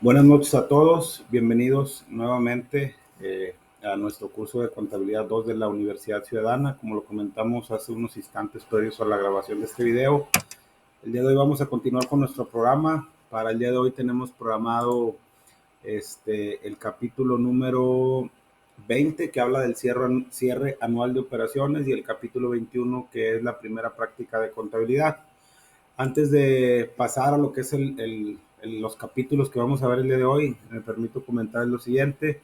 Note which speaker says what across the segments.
Speaker 1: Buenas noches a todos, bienvenidos nuevamente a nuestro curso de Contabilidad 2 de la Universidad Ciudadana. Como lo comentamos hace unos instantes previos a la grabación de este video, el día de hoy vamos a continuar con nuestro programa. Para el día de hoy tenemos programado el capítulo número 20 que habla del cierre anual de operaciones y el capítulo 21 que es la primera práctica de contabilidad. Antes de pasar a lo que es los capítulos que vamos a ver el día de hoy, me permito comentar lo siguiente.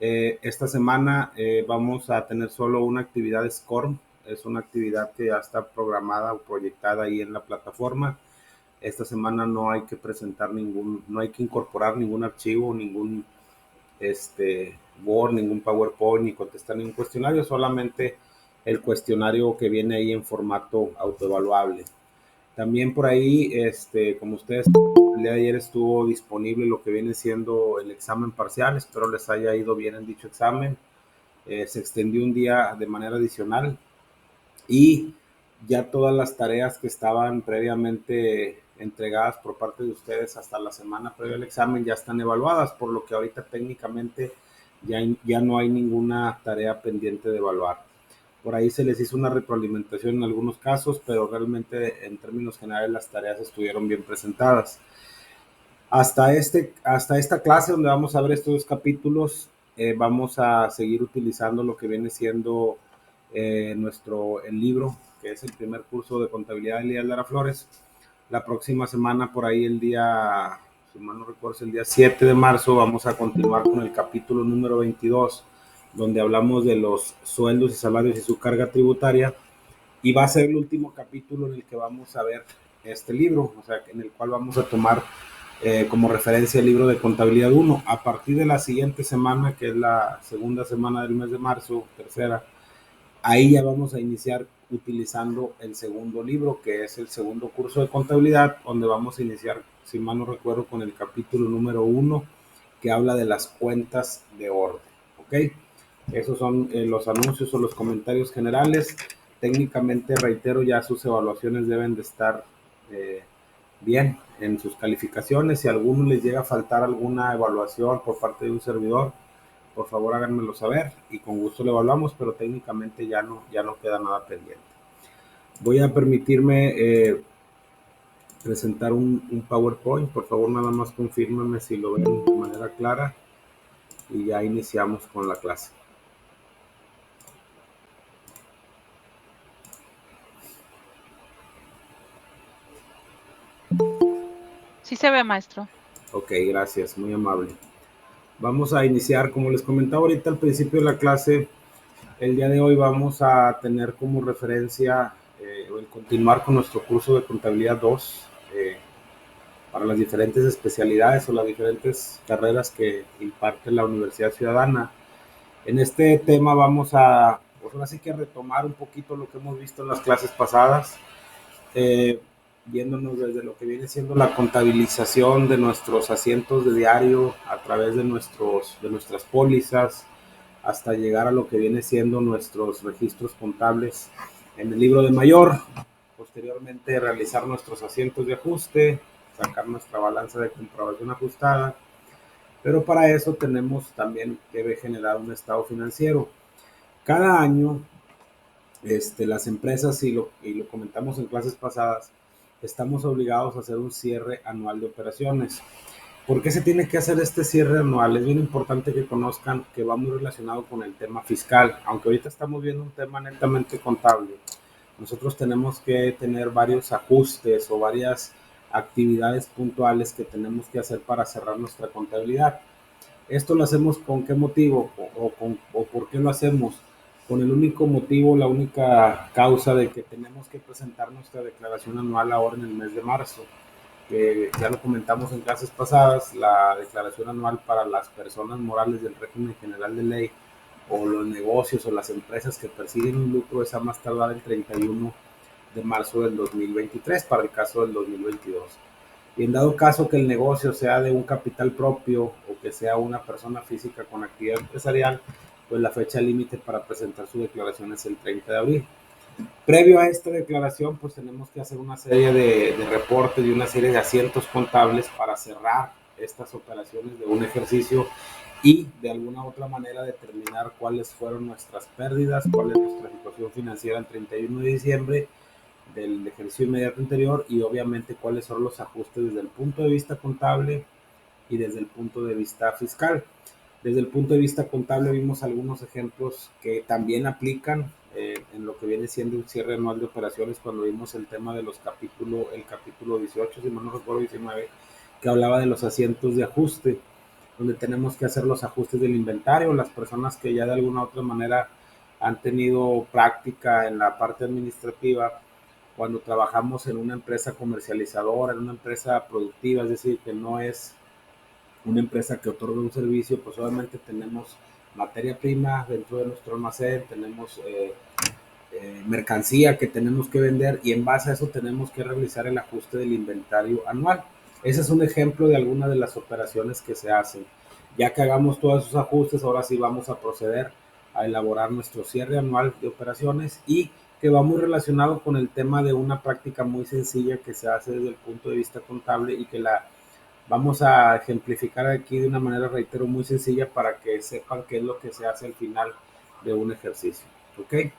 Speaker 1: Esta semana vamos a tener solo una actividad SCORM. Es una actividad que ya está programada o proyectada ahí en la plataforma. Esta semana no hay que presentar no hay que incorporar ningún archivo, ningún Word, ningún PowerPoint, ni contestar ningún cuestionario, solamente el cuestionario que viene ahí en formato autoevaluable. También por ahí, como ustedes, el día de ayer estuvo disponible lo que viene siendo el examen parcial. Espero les haya ido bien en dicho examen. Se extendió un día de manera adicional y ya todas las tareas que estaban previamente entregadas por parte de ustedes hasta la semana previa al examen ya están evaluadas, por lo que ahorita técnicamente ya no hay ninguna tarea pendiente de evaluar. Por ahí se les hizo una retroalimentación en algunos casos, pero realmente en términos generales las tareas estuvieron bien presentadas. Hasta esta clase donde vamos a ver estos dos capítulos, vamos a seguir utilizando lo que viene siendo el libro, que es el primer curso de contabilidad de Elías Lara Flores. La próxima semana, por ahí el día, si mal no recuerdo, el día 7 de marzo, vamos a continuar con el capítulo número 22, donde hablamos de los sueldos y salarios y su carga tributaria. Y va a ser el último capítulo en el que vamos a ver este libro, o sea, en el cual vamos a tomar como referencia el libro de Contabilidad 1. A partir de la siguiente semana, que es la segunda semana del mes de marzo, tercera, ahí ya vamos a iniciar utilizando el segundo libro, que es el segundo curso de contabilidad, donde vamos a iniciar, si mal no recuerdo, con el capítulo número 1, que habla de las cuentas de orden. ¿Ok? Esos son los anuncios o los comentarios generales. Técnicamente, reitero, ya sus evaluaciones deben de estar bien en sus calificaciones. Si a alguno les llega a faltar alguna evaluación por parte de un servidor, por favor háganmelo saber y con gusto lo evaluamos, pero técnicamente ya no queda nada pendiente. Voy a permitirme presentar un PowerPoint. Por favor, nada más confírmenme si lo ven de manera clara y ya iniciamos con la clase.
Speaker 2: Sí se ve, maestro.
Speaker 1: Ok, gracias, muy amable. Vamos a iniciar, como les comentaba ahorita al principio de la clase, el día de hoy vamos a tener como referencia el continuar con nuestro curso de contabilidad 2 para las diferentes especialidades o las diferentes carreras que imparte la Universidad Ciudadana. En este tema vamos a, pues ahora sí que retomar un poquito lo que hemos visto en las clases pasadas, eh, viéndonos desde lo que viene siendo la contabilización de nuestros asientos de diario a través de nuestras pólizas, hasta llegar a lo que viene siendo nuestros registros contables en el libro de mayor. Posteriormente realizar nuestros asientos de ajuste, sacar nuestra balanza de comprobación ajustada, pero para eso tenemos también que generar un estado financiero. Cada año las empresas, y lo comentamos en clases pasadas, estamos obligados a hacer un cierre anual de operaciones. ¿Por qué se tiene que hacer este cierre anual? Es bien importante que conozcan que va muy relacionado con el tema fiscal. Aunque ahorita estamos viendo un tema netamente contable, nosotros tenemos que tener varios ajustes o varias actividades puntuales que tenemos que hacer para cerrar nuestra contabilidad. ¿Esto lo hacemos con qué motivo o por qué lo hacemos? Con el único motivo, la única causa de que tenemos que presentar nuestra declaración anual ahora en el mes de marzo, que ya lo comentamos en clases pasadas. La declaración anual para las personas morales del régimen general de ley o los negocios o las empresas que persiguen un lucro es a más tardar el 31 de marzo del 2023 para el caso del 2022. Y en dado caso que el negocio sea de un capital propio o que sea una persona física con actividad empresarial, pues la fecha límite para presentar su declaración es el 30 de abril. Previo a esta declaración, pues tenemos que hacer una serie de reportes y una serie de asientos contables para cerrar estas operaciones de un ejercicio y de alguna otra manera determinar cuáles fueron nuestras pérdidas, cuál es nuestra situación financiera el 31 de diciembre del ejercicio inmediato anterior y obviamente cuáles son los ajustes desde el punto de vista contable y desde el punto de vista fiscal. Desde el punto de vista contable vimos algunos ejemplos que también aplican en lo que viene siendo un cierre anual de operaciones cuando vimos el tema de el capítulo 18, si mal no recuerdo, 19, que hablaba de los asientos de ajuste, donde tenemos que hacer los ajustes del inventario. Las personas que ya de alguna u otra manera han tenido práctica en la parte administrativa, cuando trabajamos en una empresa comercializadora, en una empresa productiva, es decir, que no es una empresa que otorga un servicio, pues obviamente tenemos materia prima dentro de nuestro almacén, tenemos mercancía que tenemos que vender y en base a eso tenemos que realizar el ajuste del inventario anual. Ese es un ejemplo de algunas de las operaciones que se hacen. Ya que hagamos todos esos ajustes, ahora sí vamos a proceder a elaborar nuestro cierre anual de operaciones y que va muy relacionado con el tema de una práctica muy sencilla que se hace desde el punto de vista contable y que la vamos a ejemplificar aquí de una manera, reitero, muy sencilla para que sepan qué es lo que se hace al final de un ejercicio. ¿Ok?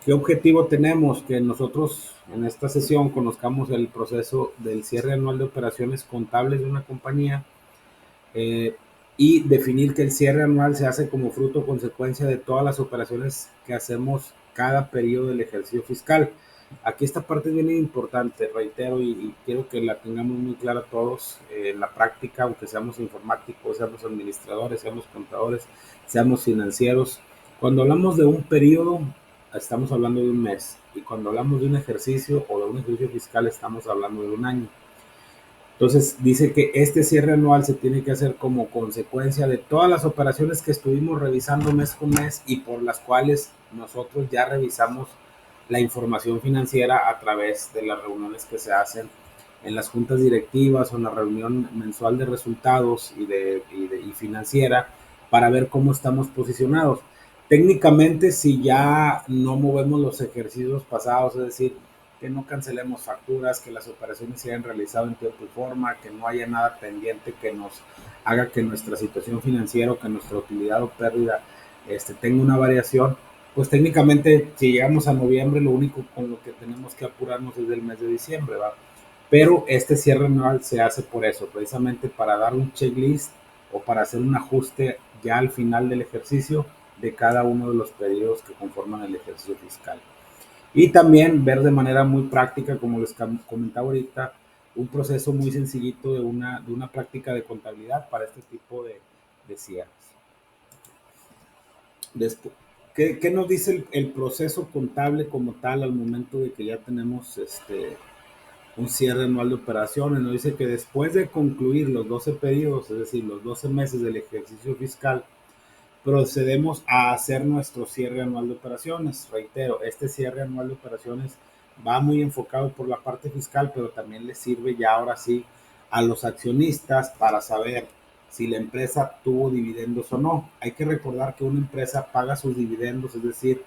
Speaker 1: ¿Qué objetivo tenemos? Que nosotros en esta sesión conozcamos el proceso del cierre anual de operaciones contables de una compañía eh, y definir que el cierre anual se hace como fruto o consecuencia de todas las operaciones que hacemos cada periodo del ejercicio fiscal. Aquí esta parte es bien importante, reitero, y quiero que la tengamos muy clara todos en la práctica, aunque seamos informáticos, seamos administradores, seamos contadores, seamos financieros. Cuando hablamos de un periodo, estamos hablando de un mes, y cuando hablamos de un ejercicio o de un ejercicio fiscal, estamos hablando de un año. Entonces dice que este cierre anual se tiene que hacer como consecuencia de todas las operaciones que estuvimos revisando mes con mes y por las cuales nosotros ya revisamos la información financiera a través de las reuniones que se hacen en las juntas directivas o en la reunión mensual de resultados y financiera para ver cómo estamos posicionados. Técnicamente, si ya no movemos los ejercicios pasados, es decir, que no cancelemos facturas, que las operaciones se hayan realizado en tiempo y forma, que no haya nada pendiente que nos haga que nuestra situación financiera o que nuestra utilidad o pérdida tenga una variación, pues técnicamente si llegamos a noviembre lo único con lo que tenemos que apurarnos es del mes de diciembre, ¿va? Pero este cierre anual se hace por eso, precisamente para dar un checklist o para hacer un ajuste ya al final del ejercicio de cada uno de los periodos que conforman el ejercicio fiscal. Y también ver de manera muy práctica, como les comentaba ahorita, un proceso muy sencillito de una práctica de contabilidad para este tipo de cierres. Después, ¿qué nos dice el proceso contable como tal al momento de que ya tenemos un cierre anual de operaciones? Nos dice que después de concluir los 12 periodos, es decir, los 12 meses del ejercicio fiscal, procedemos a hacer nuestro cierre anual de operaciones. Reitero, este cierre anual de operaciones va muy enfocado por la parte fiscal, pero también le sirve ya ahora sí a los accionistas para saber si la empresa tuvo dividendos o no. Hay que recordar que una empresa paga sus dividendos, es decir,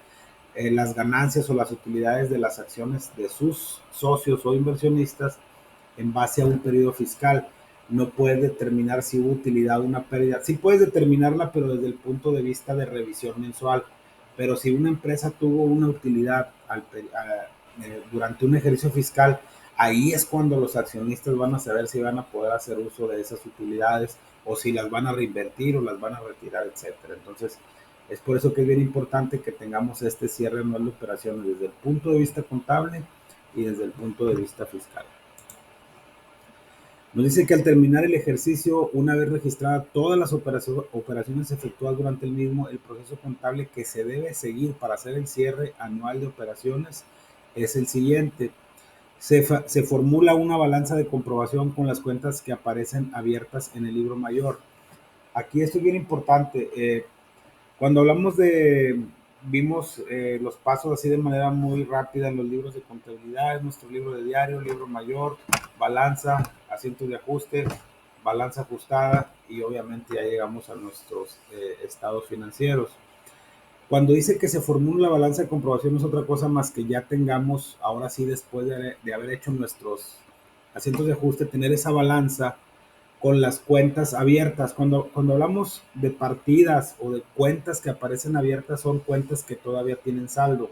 Speaker 1: las ganancias o las utilidades de las acciones de sus socios o inversionistas en base a un periodo fiscal. No puedes determinar si hubo utilidad o una pérdida. Sí puedes determinarla, pero desde el punto de vista de revisión mensual. Pero si una empresa tuvo una utilidad durante un ejercicio fiscal, ahí es cuando los accionistas van a saber si van a poder hacer uso de esas utilidades o si las van a reinvertir o las van a retirar, etcétera. Entonces, es por eso que es bien importante que tengamos este cierre anual de operaciones desde el punto de vista contable y desde el punto de vista fiscal. Nos dice que al terminar el ejercicio, una vez registradas todas las operaciones efectuadas durante el mismo, el proceso contable que se debe seguir para hacer el cierre anual de operaciones es el siguiente. Se formula una balanza de comprobación con las cuentas que aparecen abiertas en el libro mayor. Aquí esto es bien importante. Cuando hablamos vimos los pasos así de manera muy rápida en los libros de contabilidad, nuestro libro de diario, libro mayor, balanza, asientos de ajuste, balanza ajustada y obviamente ya llegamos a nuestros estados financieros. Cuando dice que se formula la balanza de comprobación no es otra cosa más que ya tengamos, ahora sí después de haber hecho nuestros asientos de ajuste, tener esa balanza con las cuentas abiertas. Cuando hablamos de partidas o de cuentas que aparecen abiertas, son cuentas que todavía tienen saldo.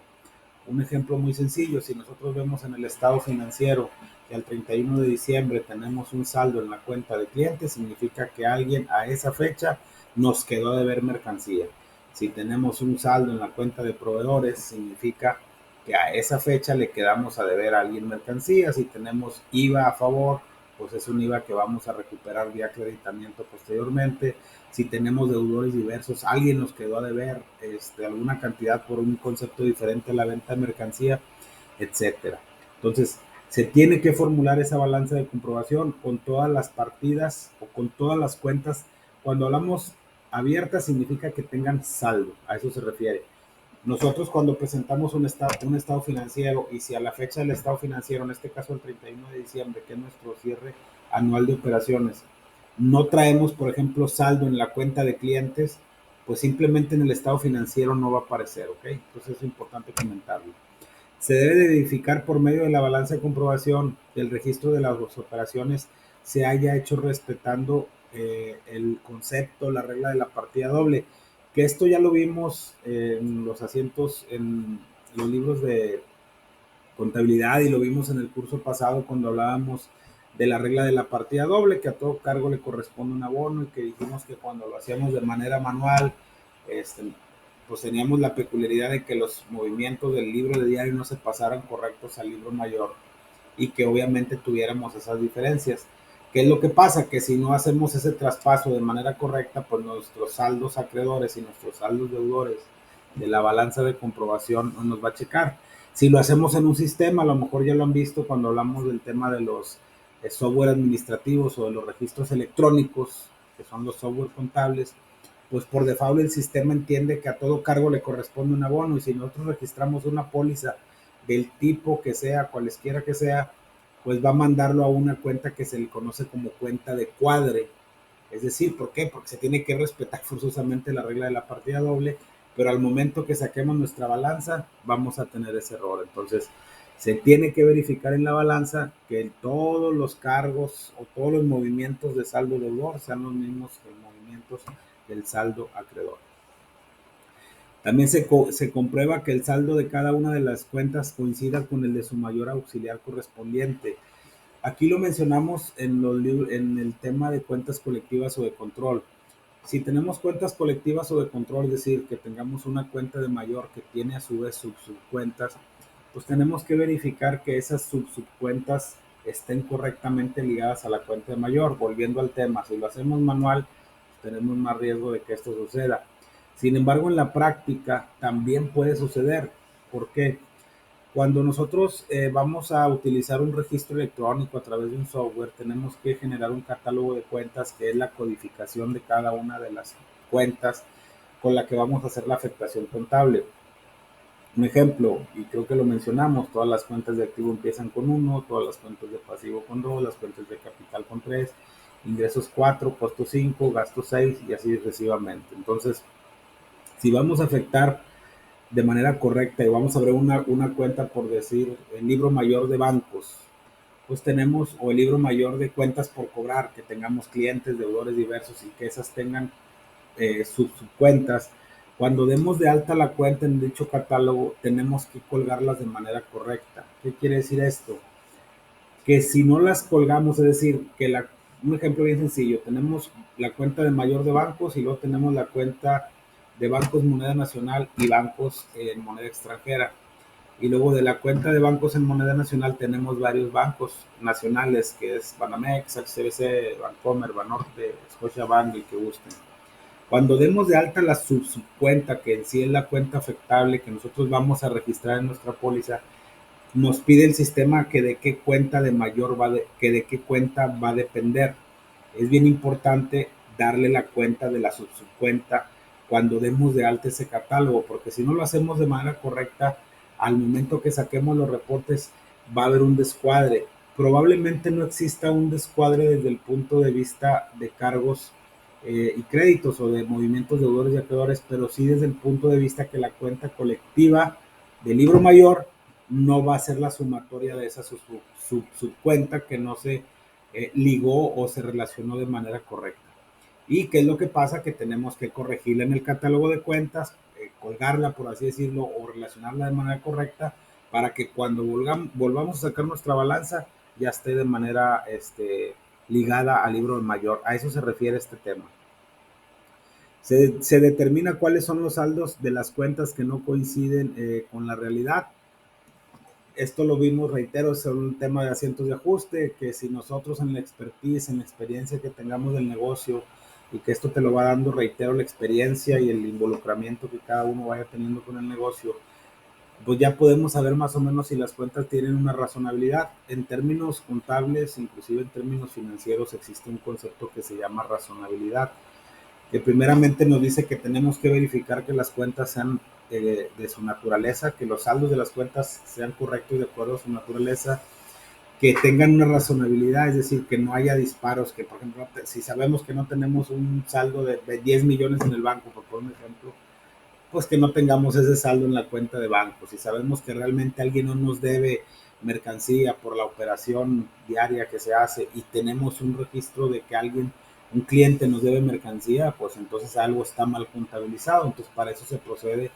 Speaker 1: Un ejemplo muy sencillo, si nosotros vemos en el estado financiero que al 31 de diciembre tenemos un saldo en la cuenta de clientes, significa que alguien a esa fecha nos quedó de ver mercancía. Si tenemos un saldo en la cuenta de proveedores, significa que a esa fecha le quedamos a deber a alguien mercancía. Si tenemos IVA a favor, pues es un IVA que vamos a recuperar vía acreditamiento posteriormente. Si tenemos deudores diversos, alguien nos quedó a deber alguna cantidad por un concepto diferente a la venta de mercancía, etcétera. Entonces, se tiene que formular esa balanza de comprobación con todas las partidas o con todas las cuentas. Cuando hablamos abiertas, significa que tengan saldo, a eso se refiere. Nosotros cuando presentamos un estado financiero, y si a la fecha del estado financiero, en este caso el 31 de diciembre, que es nuestro cierre anual de operaciones, no traemos, por ejemplo, saldo en la cuenta de clientes, pues simplemente en el estado financiero no va a aparecer, ¿ok? Entonces es importante comentarlo. Se debe de verificar por medio de la balanza de comprobación que el registro de las operaciones se haya hecho respetando el concepto, la regla de la partida doble, que esto ya lo vimos en los asientos, en los libros de contabilidad, y lo vimos en el curso pasado cuando hablábamos de la regla de la partida doble, que a todo cargo le corresponde un abono, y que dijimos que cuando lo hacíamos de manera manual, pues teníamos la peculiaridad de que los movimientos del libro de diario no se pasaran correctos al libro mayor, y que obviamente tuviéramos esas diferencias. ¿Qué es lo que pasa? Que si no hacemos ese traspaso de manera correcta, pues nuestros saldos acreedores y nuestros saldos deudores de la balanza de comprobación no nos va a checar. Si lo hacemos en un sistema, a lo mejor ya lo han visto cuando hablamos del tema de los software administrativos o de los registros electrónicos, que son los software contables, pues por default el sistema entiende que a todo cargo le corresponde un abono, y si nosotros registramos una póliza del tipo que sea, cualesquiera que sea, pues va a mandarlo a una cuenta que se le conoce como cuenta de cuadre. Es decir, ¿por qué? Porque se tiene que respetar forzosamente la regla de la partida doble, pero al momento que saquemos nuestra balanza vamos a tener ese error. Entonces, se tiene que verificar en la balanza que todos los cargos o todos los movimientos de saldo deudor sean los mismos que los movimientos del saldo acreedor. También se comprueba que el saldo de cada una de las cuentas coincida con el de su mayor auxiliar correspondiente. Aquí lo mencionamos en el tema de cuentas colectivas o de control. Si tenemos cuentas colectivas o de control, es decir, que tengamos una cuenta de mayor que tiene a su vez subcuentas, pues tenemos que verificar que esas subcuentas estén correctamente ligadas a la cuenta de mayor. Volviendo al tema, si lo hacemos manual, tenemos más riesgo de que esto suceda. Sin embargo, en la práctica también puede suceder. ¿Por qué? Cuando nosotros vamos a utilizar un registro electrónico a través de un software, tenemos que generar un catálogo de cuentas que es la codificación de cada una de las cuentas con la que vamos a hacer la afectación contable. Un ejemplo, y creo que lo mencionamos, todas las cuentas de activo empiezan con 1, todas las cuentas de pasivo con 2, las cuentas de capital con 3, ingresos 4, costos 5, gastos 6 y así sucesivamente. Entonces, si vamos a afectar de manera correcta y vamos a abrir una cuenta, por decir, el libro mayor de bancos, pues tenemos, o el libro mayor de cuentas por cobrar, que tengamos clientes, deudores diversos y que esas tengan sus cuentas. Cuando demos de alta la cuenta en dicho catálogo, tenemos que colgarlas de manera correcta. ¿Qué quiere decir esto? Que si no las colgamos, es decir, un ejemplo bien sencillo, tenemos la cuenta de mayor de bancos y luego tenemos la cuenta de bancos moneda nacional y bancos en moneda extranjera. Y luego de la cuenta de bancos en moneda nacional tenemos varios bancos nacionales, que es Banamex, HSBC, Bancomer, Banorte, Scotiabank, el que gusten. Cuando demos de alta la subcuenta, que en sí es la cuenta afectable que nosotros vamos a registrar en nuestra póliza, nos pide el sistema que de qué cuenta de mayor que de qué cuenta va a depender. Es bien importante darle la cuenta de la subcuenta cuando demos de alta ese catálogo, porque si no lo hacemos de manera correcta, al momento que saquemos los reportes va a haber un descuadre. Probablemente no exista un descuadre desde el punto de vista de cargos y créditos o de movimientos deudores y acreedores, pero sí desde el punto de vista que la cuenta colectiva del libro mayor no va a ser la sumatoria de esa subcuenta que no se ligó o se relacionó de manera correcta. ¿Y qué es lo que pasa? Que tenemos que corregirla en el catálogo de cuentas, colgarla, por así decirlo, o relacionarla de manera correcta para que cuando volvamos a sacar nuestra balanza ya esté de manera ligada al libro mayor. A eso se refiere este tema. Se determina cuáles son los saldos de las cuentas que no coinciden con la realidad. Esto lo vimos, reitero, es un tema de asientos de ajuste, que si nosotros en la expertise, en la experiencia que tengamos del negocio, y que esto te lo va dando, reitero, la experiencia y el involucramiento que cada uno vaya teniendo con el negocio, pues ya podemos saber más o menos si las cuentas tienen una razonabilidad. En términos contables, inclusive en términos financieros, existe un concepto que se llama razonabilidad, que primeramente nos dice que tenemos que verificar que las cuentas sean de su naturaleza, que los saldos de las cuentas sean correctos de acuerdo a su naturaleza, que tengan una razonabilidad, es decir, que no haya disparos, que por ejemplo, si sabemos que no tenemos un saldo de 10 millones en el banco, por poner un ejemplo, pues que no tengamos ese saldo en la cuenta de banco. Si sabemos que realmente alguien no nos debe mercancía por la operación diaria que se hace y tenemos un registro de que alguien, un cliente nos debe mercancía, pues entonces algo está mal contabilizado. Entonces para eso se procede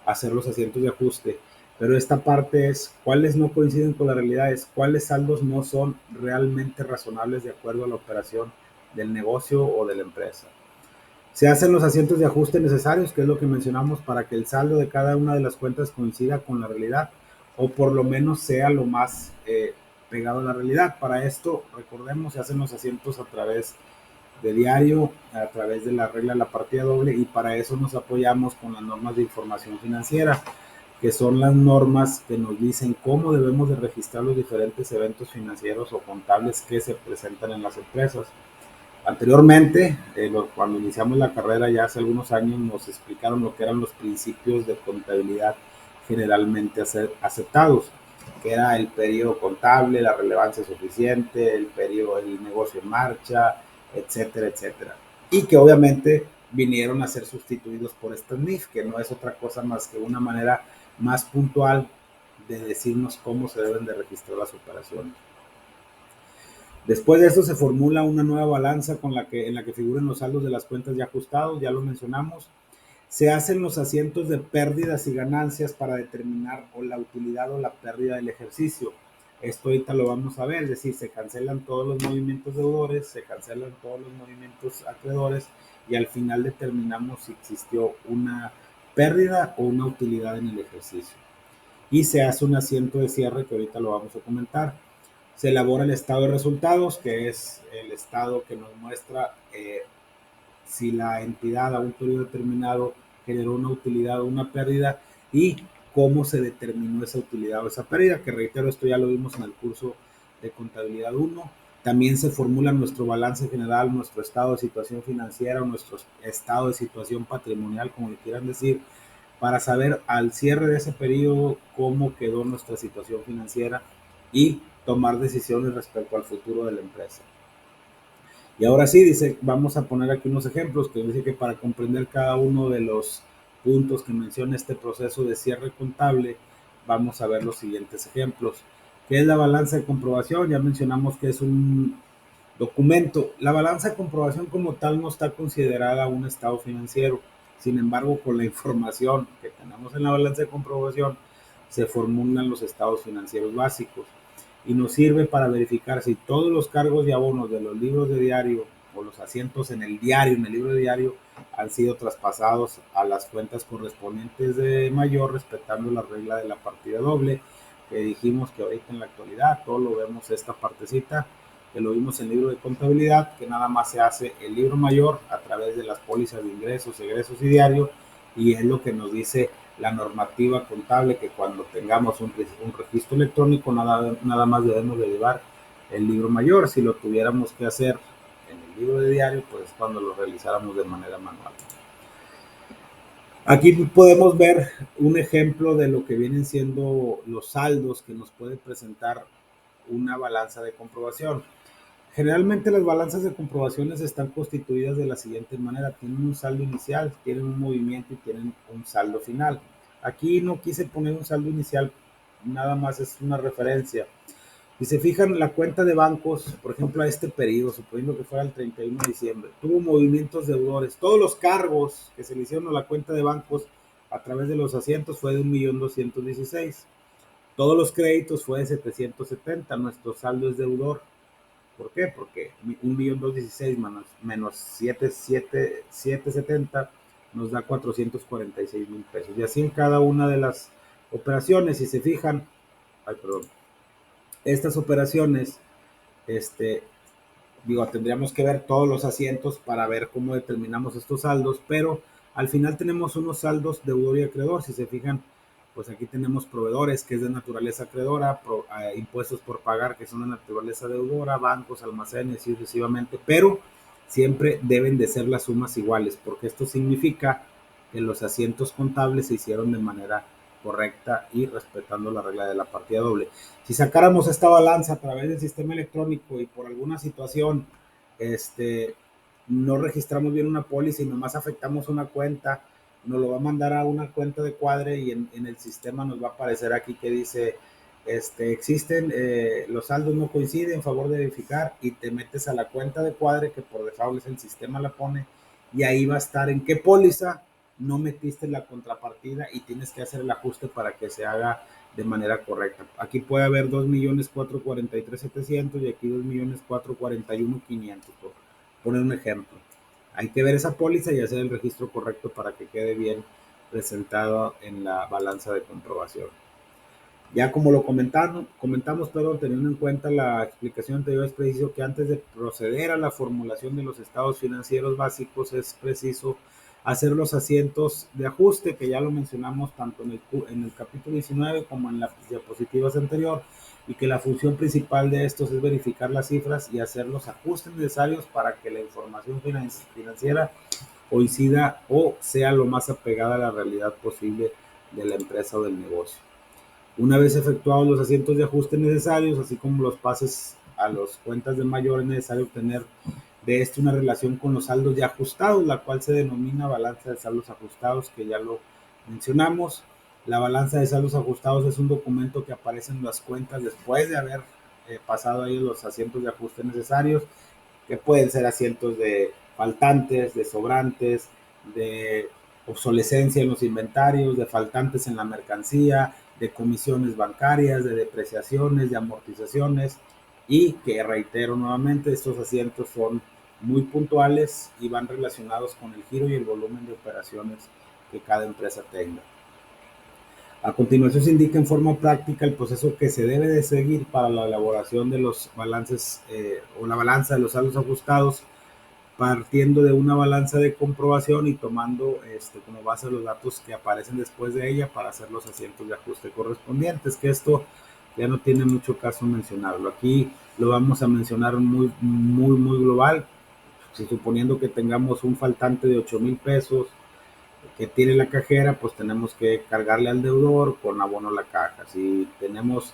Speaker 1: a hacer los asientos de ajuste. Pero esta parte es cuáles no coinciden con la realidad, es cuáles saldos no son realmente razonables de acuerdo a la operación del negocio o de la empresa. Se hacen los asientos de ajuste necesarios, que es lo que mencionamos, para que el saldo de cada una de las cuentas coincida con la realidad o por lo menos sea lo más pegado a la realidad. Para esto, recordemos, se hacen los asientos a través de diario, a través de la regla de la partida doble, y para eso nos apoyamos con las normas de información financiera, que son las normas que nos dicen cómo debemos de registrar los diferentes eventos financieros o contables que se presentan en las empresas. Anteriormente, cuando iniciamos la carrera ya hace algunos años, nos explicaron lo que eran los principios de contabilidad generalmente aceptados, que era el periodo contable, la relevancia suficiente, el periodo del negocio en marcha, etcétera, etcétera. Y que obviamente vinieron a ser sustituidos por este NIF, que no es otra cosa más que una manera más puntual de decirnos cómo se deben de registrar las operaciones. Después de esto se formula una nueva balanza en la que figuren los saldos de las cuentas ya ajustados, ya lo mencionamos. Se hacen los asientos de pérdidas y ganancias para determinar o la utilidad o la pérdida del ejercicio. Esto ahorita lo vamos a ver, es decir, se cancelan todos los movimientos deudores, se cancelan todos los movimientos acreedores y al final determinamos si existió una pérdida o una utilidad en el ejercicio. Y se hace un asiento de cierre que ahorita lo vamos a comentar. Se elabora el estado de resultados, que es el estado que nos muestra si la entidad a un periodo determinado generó una utilidad o una pérdida y cómo se determinó esa utilidad o esa pérdida, que reitero, esto ya lo vimos en el curso de contabilidad 1. También se formula nuestro balance general, nuestro estado de situación financiera, nuestro estado de situación patrimonial, como le quieran decir, para saber al cierre de ese periodo cómo quedó nuestra situación financiera y tomar decisiones respecto al futuro de la empresa. Y ahora sí, dice, vamos a poner aquí unos ejemplos que dice que para comprender cada uno de los puntos que menciona este proceso de cierre contable, vamos a ver los siguientes ejemplos. ¿Qué es la balanza de comprobación? Ya mencionamos que es un documento. La balanza de comprobación como tal no está considerada un estado financiero. Sin embargo, con la información que tenemos en la balanza de comprobación, se formulan los estados financieros básicos y nos sirve para verificar si todos los cargos y abonos de los libros de diario o los asientos en el diario, en el libro de diario, han sido traspasados a las cuentas correspondientes de mayor, respetando la regla de la partida doble, que dijimos que ahorita en la actualidad todo lo vemos esta partecita, que lo vimos en el libro de contabilidad, que nada más se hace el libro mayor a través de las pólizas de ingresos, egresos y diario, y es lo que nos dice la normativa contable, que cuando tengamos un registro electrónico nada más debemos de llevar el libro mayor. Si lo tuviéramos que hacer en el libro de diario, pues cuando lo realizáramos de manera manual. Aquí podemos ver un ejemplo de lo que vienen siendo los saldos que nos puede presentar una balanza de comprobación. Generalmente las balanzas de comprobaciones están constituidas de la siguiente manera: tienen un saldo inicial, tienen un movimiento y tienen un saldo final. Aquí no quise poner un saldo inicial, nada más es una referencia. Si se fijan, la cuenta de bancos, por ejemplo, a este periodo, suponiendo que fuera el 31 de diciembre, tuvo movimientos deudores. Todos los cargos que se le hicieron a la cuenta de bancos a través de los asientos fue de 1.216.000. Todos los créditos fue de 770. Nuestro saldo es deudor. ¿Por qué? Porque 1.216.000 menos 770 nos da 446.000 pesos. Y así en cada una de las operaciones, si se fijan, estas operaciones, tendríamos que ver todos los asientos para ver cómo determinamos estos saldos, pero al final tenemos unos saldos deudor y acreedor. Si se fijan, pues aquí tenemos proveedores, que es de naturaleza acreedora, impuestos por pagar, que son de naturaleza deudora, bancos, almacenes y sucesivamente, pero siempre deben de ser las sumas iguales, porque esto significa que los asientos contables se hicieron de manera correcta y respetando la regla de la partida doble. Si sacáramos esta balanza a través del sistema electrónico y por alguna situación no registramos bien una póliza y nomás afectamos una cuenta, nos lo va a mandar a una cuenta de cuadre y en el sistema nos va a aparecer aquí que dice existen, los saldos no coinciden, favor de verificar, y te metes a la cuenta de cuadre que por default el sistema la pone, y ahí va a estar en qué póliza no metiste la contrapartida y tienes que hacer el ajuste para que se haga de manera correcta. Aquí puede haber 2.443.700 y aquí 2.441.500, por poner un ejemplo. Hay que ver esa póliza y hacer el registro correcto para que quede bien presentado en la balanza de comprobación. Ya como lo comentamos, teniendo en cuenta la explicación anterior, es preciso que antes de proceder a la formulación de los estados financieros básicos es preciso hacer los asientos de ajuste, que ya lo mencionamos tanto en el capítulo 19 como en las diapositivas anterior, y que la función principal de estos es verificar las cifras y hacer los ajustes necesarios para que la información financiera coincida o sea lo más apegada a la realidad posible de la empresa o del negocio. Una vez efectuados los asientos de ajuste necesarios, así como los pases a las cuentas de mayor, es necesario obtener de una relación con los saldos ya ajustados, la cual se denomina balanza de saldos ajustados, que ya lo mencionamos. La balanza de saldos ajustados es un documento que aparece en las cuentas después de haber pasado ahí los asientos de ajuste necesarios, que pueden ser asientos de faltantes, de sobrantes, de obsolescencia en los inventarios, de faltantes en la mercancía, de comisiones bancarias, de depreciaciones, de amortizaciones, y que reitero nuevamente, estos asientos son muy puntuales y van relacionados con el giro y el volumen de operaciones que cada empresa tenga. A continuación se indica en forma práctica el proceso que se debe de seguir para la elaboración de los balances o la balanza de los saldos ajustados, partiendo de una balanza de comprobación y tomando como base los datos que aparecen después de ella para hacer los asientos de ajuste correspondientes, que esto ya no tiene mucho caso mencionarlo. Aquí lo vamos a mencionar muy global, si suponiendo que tengamos un faltante de 8,000 pesos que tiene la cajera, pues tenemos que cargarle al deudor con abono a la caja. Si tenemos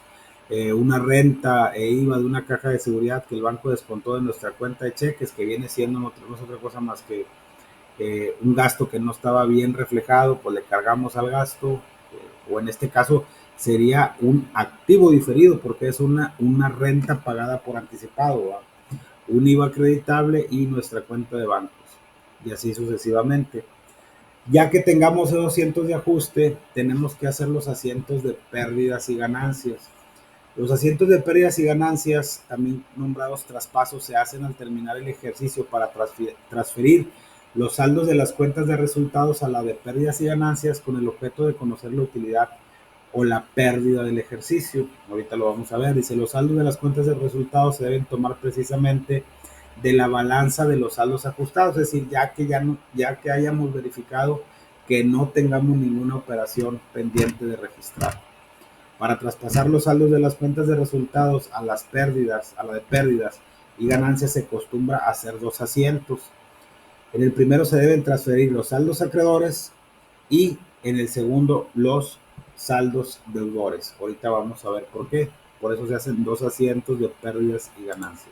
Speaker 1: una renta e IVA de una caja de seguridad que el banco descontó de nuestra cuenta de cheques, que viene siendo no es otra cosa más que un gasto que no estaba bien reflejado, pues le cargamos al gasto, o en este caso sería un activo diferido, porque es una renta pagada por anticipado, ¿verdad? Un IVA acreditable y nuestra cuenta de bancos, y así sucesivamente. Ya que tengamos esos asientos de ajuste, tenemos que hacer los asientos de pérdidas y ganancias. Los asientos de pérdidas y ganancias, también nombrados traspasos, se hacen al terminar el ejercicio para transferir los saldos de las cuentas de resultados a la de pérdidas y ganancias, con el objeto de conocer la utilidad o la pérdida del ejercicio. Ahorita lo vamos a ver. Dice, los saldos de las cuentas de resultados se deben tomar precisamente de la balanza de los saldos ajustados, es decir, ya que hayamos verificado que no tengamos ninguna operación pendiente de registrar. Para traspasar los saldos de las cuentas de resultados a la de pérdidas y ganancias, se acostumbra a hacer dos asientos. En el primero se deben transferir los saldos acreedores y en el segundo los saldos deudores. Ahorita vamos a ver por qué. Por eso se hacen dos asientos de pérdidas y ganancias.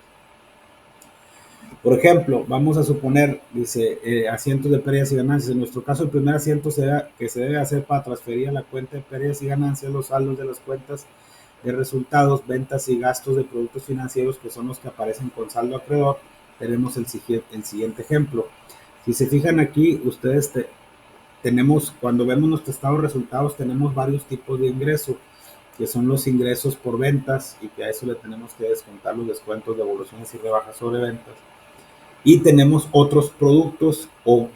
Speaker 1: Por ejemplo, vamos a suponer, dice, asientos de pérdidas y ganancias. En nuestro caso, el primer asiento que se debe hacer para transferir a la cuenta de pérdidas y ganancias los saldos de las cuentas de resultados, ventas y gastos de productos financieros, que son los que aparecen con saldo acreedor, tenemos el siguiente ejemplo. Si se fijan aquí, ustedes tenemos, cuando vemos nuestro estado de resultados, tenemos varios tipos de ingresos, que son los ingresos por ventas, y que a eso le tenemos que descontar los descuentos, devoluciones y rebajas sobre ventas. Y tenemos otros productos o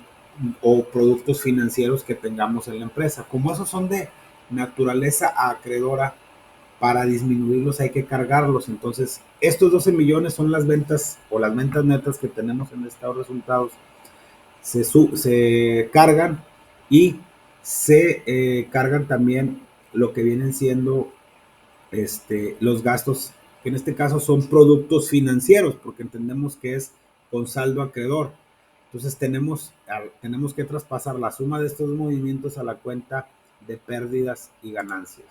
Speaker 1: productos financieros que tengamos en la empresa. Como esos son de naturaleza acreedora, para disminuirlos hay que cargarlos. Entonces, estos 12 millones son las ventas o las ventas netas que tenemos en el estado de resultados. Se cargan y se cargan también lo que vienen siendo los gastos, que en este caso son productos financieros, porque entendemos que es con saldo acreedor. Entonces tenemos que traspasar la suma de estos movimientos a la cuenta de pérdidas y ganancias.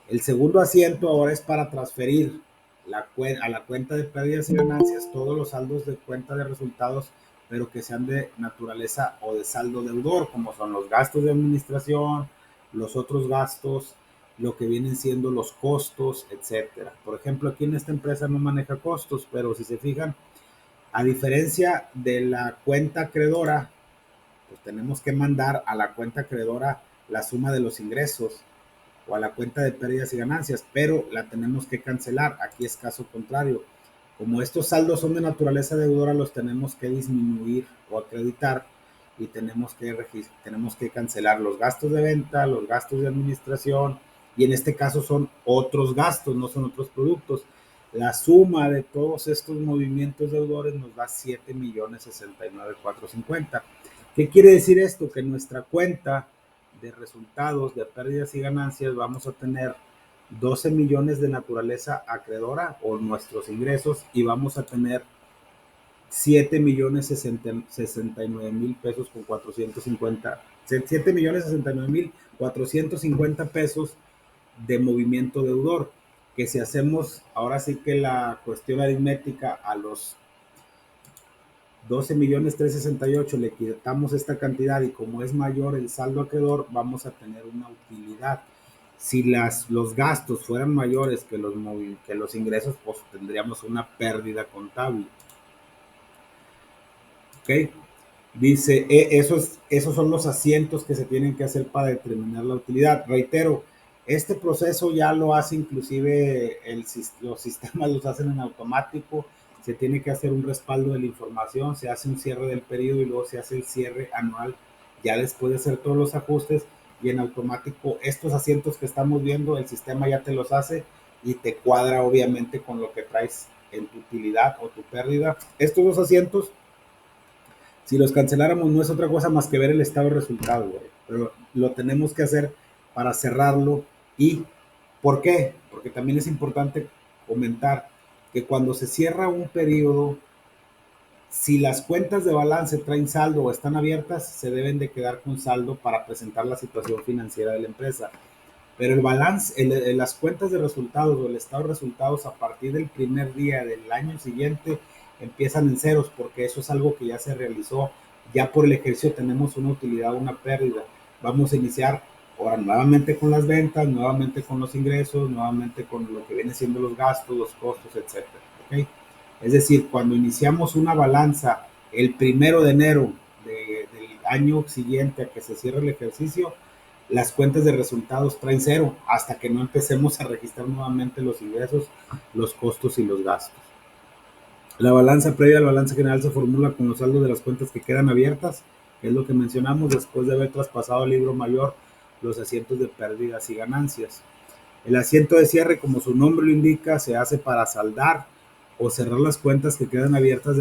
Speaker 1: El segundo asiento ahora es para transferir a la cuenta de pérdidas y ganancias todos los saldos de cuenta de resultados, pero que sean de naturaleza o de saldo deudor, como son los gastos de administración, los otros gastos, lo que vienen siendo los costos, etcétera. Por ejemplo, aquí en esta empresa no maneja costos, pero si se fijan, a diferencia de la cuenta acreedora, pues tenemos que mandar a la cuenta acreedora la suma de los ingresos o a la cuenta de pérdidas y ganancias, pero la tenemos que cancelar. Aquí es caso contrario. Como estos saldos son de naturaleza deudora, los tenemos que disminuir o acreditar, y tenemos que cancelar los gastos de venta, los gastos de administración, y en este caso son otros gastos, no son otros productos. La suma de todos estos movimientos deudores nos da 7,069,450. ¿Qué quiere decir esto? Que nuestra cuenta de resultados de pérdidas y ganancias vamos a tener 12 millones de naturaleza acreedora o nuestros ingresos, y vamos a tener 7,069,000 pesos con 450, 7,069,450 pesos de movimiento deudor, que si hacemos ahora sí que la cuestión aritmética a los 12,368,000 le quitamos esta cantidad, y como es mayor el saldo acreedor, vamos a tener una utilidad. Si los gastos fueran mayores que los ingresos, pues tendríamos una pérdida contable. ¿Ok? Dice, esos son los asientos que se tienen que hacer para determinar la utilidad. Reitero, este proceso ya lo hace inclusive los sistemas los hacen en automático. Se tiene que hacer un respaldo de la información, se hace un cierre del periodo y luego se hace el cierre anual, ya después de hacer todos los ajustes, y en automático estos asientos que estamos viendo, el sistema ya te los hace y te cuadra obviamente con lo que traes en tu utilidad o tu pérdida. Estos dos asientos, si los canceláramos, no es otra cosa más que ver el estado de resultado, güey. Pero lo tenemos que hacer para cerrarlo. ¿Y por qué? Porque también es importante comentar que cuando se cierra un periodo, si las cuentas de balance traen saldo o están abiertas, se deben de quedar con saldo para presentar la situación financiera de la empresa. Pero el balance, las cuentas de resultados o el estado de resultados a partir del primer día del año siguiente empiezan en ceros, porque eso es algo que ya se realizó. Ya por el ejercicio tenemos una utilidad o una pérdida. Vamos a iniciar ahora nuevamente con las ventas, nuevamente con los ingresos, nuevamente con lo que viene siendo los gastos, los costos, etc. ¿Okay? Es decir, cuando iniciamos una balanza el 1 de enero del año siguiente a que se cierre el ejercicio, las cuentas de resultados traen cero hasta que no empecemos a registrar nuevamente los ingresos, los costos y los gastos. La balanza previa a la balanza general se formula con los saldos de las cuentas que quedan abiertas, que es lo que mencionamos después de haber traspasado al libro mayor los asientos de pérdidas y ganancias. El asiento de cierre, como su nombre lo indica, se hace para saldar o cerrar las cuentas que quedan abiertas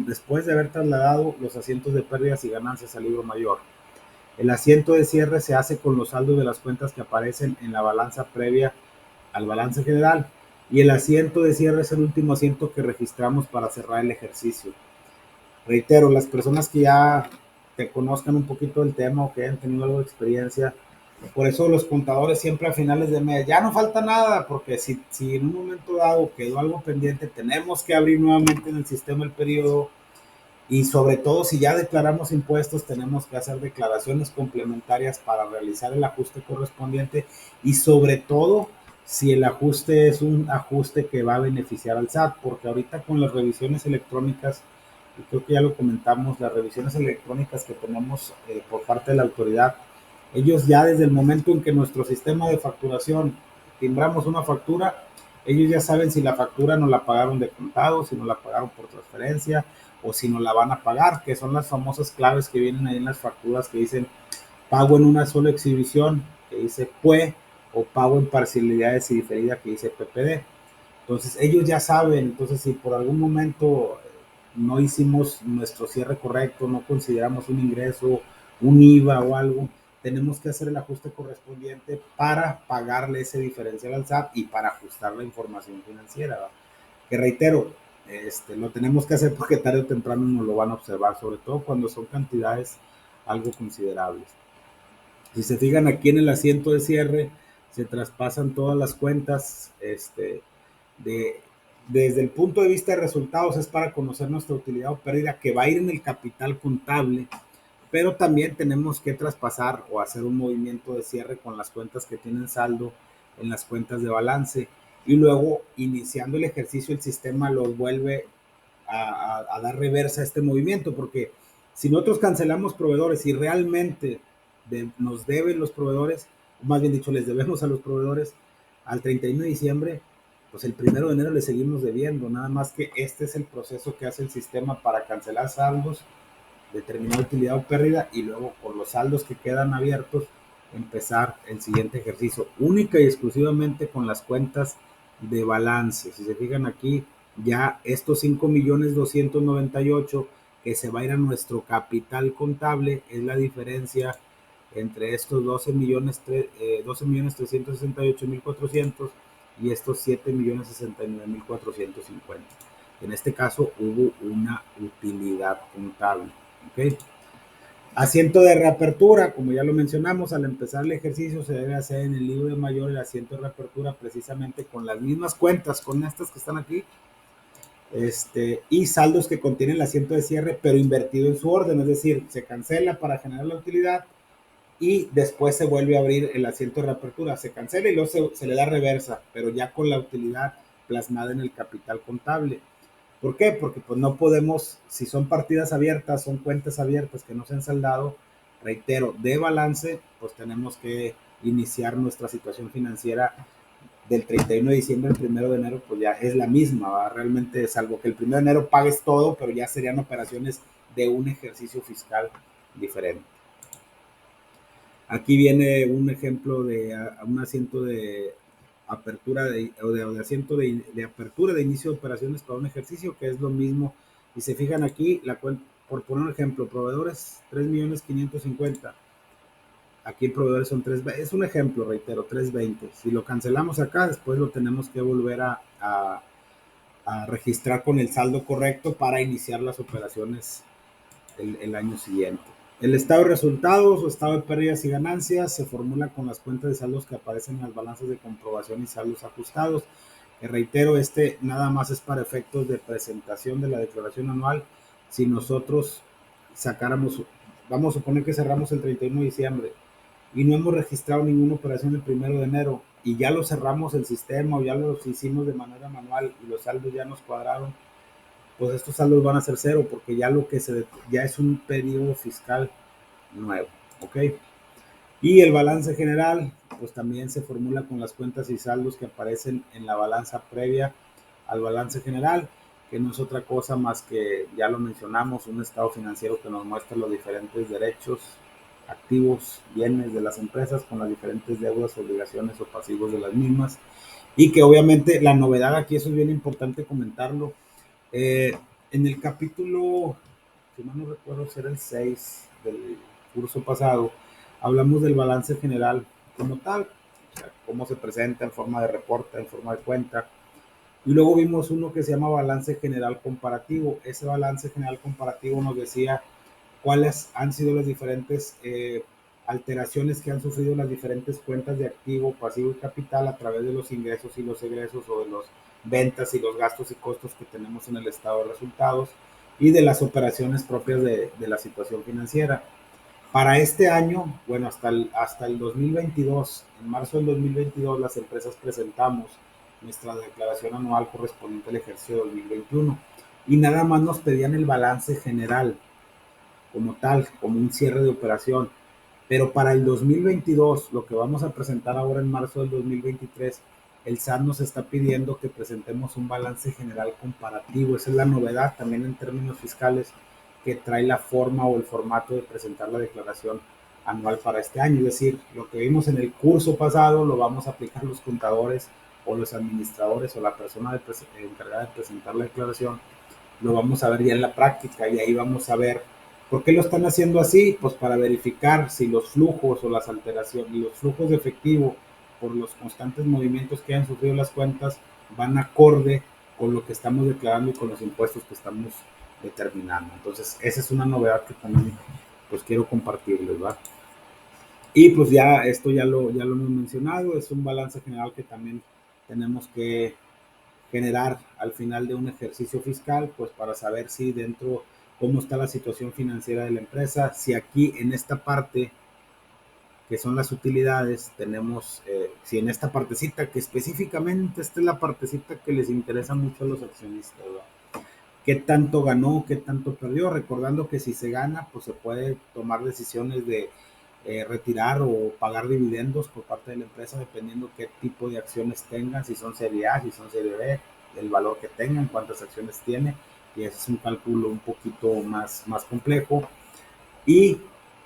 Speaker 1: después de haber trasladado los asientos de pérdidas y ganancias al libro mayor. El asiento de cierre se hace con los saldos de las cuentas que aparecen en la balanza previa al balance general, y el asiento de cierre es el último asiento que registramos para cerrar el ejercicio. Reitero, las personas que ya te conozcan un poquito del tema o que hayan tenido algo de experiencia, por eso los contadores siempre a finales de mes, ya no falta nada, porque si en un momento dado quedó algo pendiente, tenemos que abrir nuevamente en el sistema el periodo. Y sobre todo, si ya declaramos impuestos, tenemos que hacer declaraciones complementarias para realizar el ajuste correspondiente, y sobre todo si el ajuste es un ajuste que va a beneficiar al SAT, porque ahorita con las revisiones electrónicas, y creo que ya lo comentamos, las revisiones electrónicas que tenemos por parte de la autoridad, ellos ya desde el momento en que nuestro sistema de facturación timbramos una factura, ellos ya saben si la factura nos la pagaron de contado, si nos la pagaron por transferencia o si nos la van a pagar, que son las famosas claves que vienen ahí en las facturas que dicen pago en una sola exhibición, que dice PUE, o pago en parcialidades y diferida, que dice PPD. Entonces ellos ya saben, entonces si por algún momento no hicimos nuestro cierre correcto, no consideramos un ingreso, un IVA o algo, tenemos que hacer el ajuste correspondiente para pagarle ese diferencial al SAT y para ajustar la información financiera, ¿verdad? Que reitero, lo tenemos que hacer porque tarde o temprano nos lo van a observar, sobre todo cuando son cantidades algo considerables. Si se fijan aquí en el asiento de cierre, se traspasan todas las cuentas, de, desde el punto de vista de resultados es para conocer nuestra utilidad o pérdida que va a ir en el capital contable, pero también tenemos que traspasar o hacer un movimiento de cierre con las cuentas que tienen saldo en las cuentas de balance y luego iniciando el ejercicio el sistema los vuelve a dar reversa a este movimiento, porque si nosotros cancelamos proveedores y realmente nos deben los proveedores, o más bien dicho, les debemos a los proveedores al 31 de diciembre, pues el 1 de enero le seguimos debiendo, nada más que este es el proceso que hace el sistema para cancelar saldos, determinar utilidad o pérdida y luego por los saldos que quedan abiertos empezar el siguiente ejercicio única y exclusivamente con las cuentas de balance. Si se fijan aquí, ya estos 5.298.000 que se va a ir a nuestro capital contable es la diferencia entre estos 12.368.400 y estos 7.069.450. En este caso hubo una utilidad contable. ¿Okay? Asiento de reapertura, como ya lo mencionamos, al empezar el ejercicio se debe hacer en el libro de mayor el asiento de reapertura precisamente con las mismas cuentas, con estas que están aquí, y saldos que contienen el asiento de cierre, pero invertido en su orden, es decir, se cancela para generar la utilidad y después se vuelve a abrir el asiento de reapertura, se cancela y luego se le da reversa, pero ya con la utilidad plasmada en el capital contable. ¿Por qué? Porque pues no podemos, si son partidas abiertas, son cuentas abiertas que no se han saldado, reitero, de balance, pues tenemos que iniciar nuestra situación financiera del 31 de diciembre al 1 de enero, pues ya es la misma, ¿va? Realmente, salvo que el 1 de enero pagues todo, pero ya serían operaciones de un ejercicio fiscal diferente. Aquí viene un ejemplo de un asiento de apertura o de asiento de apertura de inicio de operaciones para un ejercicio, que es lo mismo. Y se fijan aquí, por poner un ejemplo, proveedores 3.550.000. Aquí en proveedores son 3, es un ejemplo, reitero, 320. Si lo cancelamos acá, después lo tenemos que volver a registrar con el saldo correcto para iniciar las operaciones el año siguiente. El estado de resultados o estado de pérdidas y ganancias se formula con las cuentas de saldos que aparecen en las balanzas de comprobación y saldos ajustados. Que reitero, nada más es para efectos de presentación de la declaración anual. Si nosotros sacáramos, vamos a suponer que cerramos el 31 de diciembre y no hemos registrado ninguna operación el 1 de enero y ya lo cerramos el sistema o ya lo hicimos de manera manual y los saldos ya nos cuadraron, pues estos saldos van a ser cero porque ya ya es un periodo fiscal nuevo, ¿ok? Y el balance general, pues también se formula con las cuentas y saldos que aparecen en la balanza previa al balance general, que no es otra cosa más que, ya lo mencionamos, un estado financiero que nos muestra los diferentes derechos, activos, bienes de las empresas con las diferentes deudas, obligaciones o pasivos de las mismas. Y que obviamente la novedad aquí, eso es bien importante comentarlo, en el capítulo, si no recuerdo, si era el 6 del curso pasado, hablamos del balance general como tal, o sea, cómo se presenta en forma de reporte, en forma de cuenta. Y luego vimos uno que se llama balance general comparativo. Ese balance general comparativo nos decía cuáles han sido las diferentes alteraciones que han sufrido las diferentes cuentas de activo, pasivo y capital a través de los ingresos y los egresos o de las ventas y los gastos y costos que tenemos en el estado de resultados y de las operaciones propias de la situación financiera. Para este año, bueno, hasta el 2022, en marzo del 2022, las empresas presentamos nuestra declaración anual correspondiente al ejercicio 2021 y nada más nos pedían el balance general como tal, como un cierre de operación. Pero para el 2022, lo que vamos a presentar ahora en marzo del 2023, el SAT nos está pidiendo que presentemos un balance general comparativo. Esa es la novedad también en términos fiscales que trae la forma o el formato de presentar la declaración anual para este año. Es decir, lo que vimos en el curso pasado lo vamos a aplicar los contadores o los administradores o la persona encargada de presentar la declaración, lo vamos a ver ya en la práctica y ahí vamos a ver por qué lo están haciendo así, pues para verificar si los flujos o las alteraciones y los flujos de efectivo por los constantes movimientos que han sufrido las cuentas van acorde con lo que estamos declarando y con los impuestos que estamos determinando. Entonces, esa es una novedad que también pues quiero compartirles, ¿va? Y pues ya esto ya lo hemos mencionado, es un balance general que también tenemos que generar al final de un ejercicio fiscal, pues para saber si dentro, cómo está la situación financiera de la empresa, si aquí en esta parte que son las utilidades, tenemos, si en esta partecita, que específicamente esta es la partecita que les interesa mucho a los accionistas, ¿verdad? ¿Qué tanto ganó, qué tanto perdió? Recordando que si se gana, pues se puede tomar decisiones de retirar o pagar dividendos por parte de la empresa, dependiendo qué tipo de acciones tengan, si son serie A, si son serie B, el valor que tengan, cuántas acciones tiene, y ese es un cálculo un poquito más complejo. Y,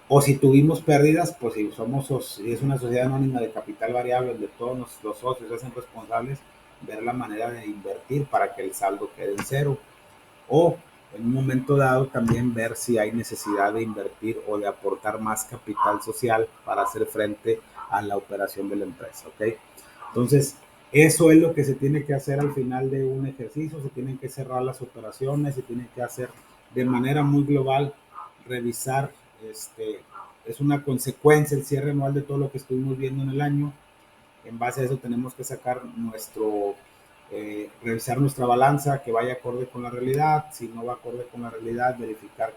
Speaker 1: o si tuvimos pérdidas, pues si es una sociedad anónima de capital variable donde todos los socios se hacen responsables, ver la manera de invertir para que el saldo quede en cero o en un momento dado también ver si hay necesidad de invertir o de aportar más capital social para hacer frente a la operación de la empresa, ¿ok? Entonces, eso es lo que se tiene que hacer al final de un ejercicio, se tienen que cerrar las operaciones, se tiene que hacer de manera muy global, revisar, es una consecuencia el cierre anual de todo lo que estuvimos viendo en el año. En base a eso tenemos que sacar revisar nuestra balanza que vaya acorde con la realidad. Si no va acorde con la realidad, verificar